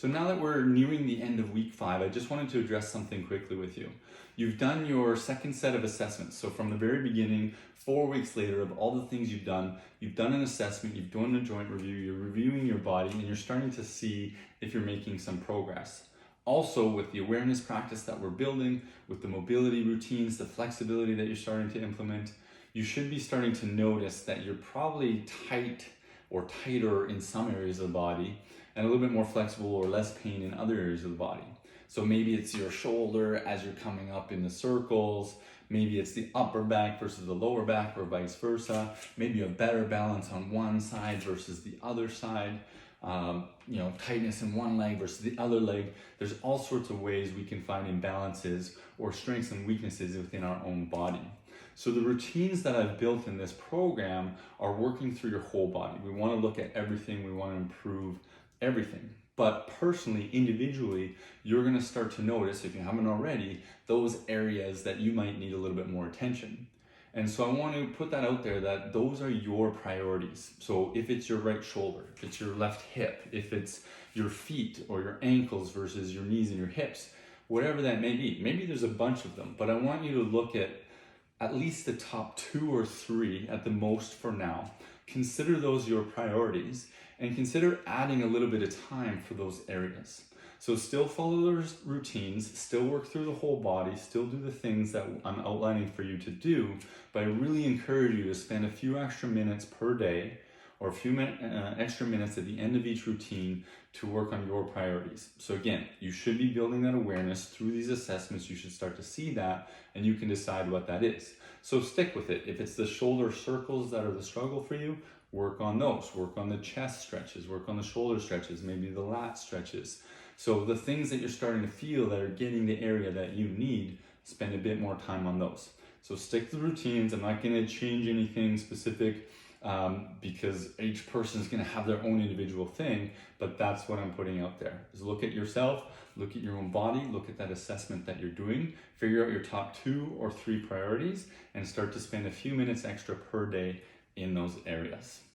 So now that we're nearing the end of week 5, I just wanted to address something quickly with you. You've done your second set of assessments. So from the very beginning, 4 weeks later, of all the things you've done an assessment, you've done a joint review, you're reviewing your body, and you're starting to see if you're making some progress. Also, with the awareness practice that we're building, with the mobility routines, the flexibility that you're starting to implement, you should be starting to notice that you're probably tight or tighter in some areas of the body and a little bit more flexible or less pain in other areas of the body. So maybe it's your shoulder as you're coming up in the circles, maybe it's the upper back versus the lower back or vice versa. Maybe you have better balance on one side versus the other side. Tightness in one leg versus the other leg. There's all sorts of ways we can find imbalances or strengths and weaknesses within our own body. So the routines that I've built in this program are working through your whole body. We want to look at everything. We want to improve everything. But personally, individually, you're going to start to notice, if you haven't already, those areas that you might need a little bit more attention. And so I want to put that out there that those are your priorities. So if it's your right shoulder, if it's your left hip, if it's your feet or your ankles versus your knees and your hips, whatever that may be, maybe there's a bunch of them, but I want you to look at least the top 2 or 3 at the most for now. Consider those your priorities and consider adding a little bit of time for those areas. So still follow those routines, still work through the whole body, still do the things that I'm outlining for you to do, but I really encourage you to spend a few extra minutes per day or a few extra minutes at the end of each routine to work on your priorities. So again, you should be building that awareness through these assessments. You should start to see that and you can decide what that is. So stick with it. If it's the shoulder circles that are the struggle for you, work on those. Work on the chest stretches, work on the shoulder stretches, maybe the lat stretches. So the things that you're starting to feel that are getting the area that you need, spend a bit more time on those. So stick to the routines. I'm not going to change anything specific because each person is going to have their own individual thing, but that's what I'm putting out there. Is look at yourself, look at your own body, look at that assessment that you're doing, figure out your top 2 or 3 priorities, and start to spend a few minutes extra per day in those areas.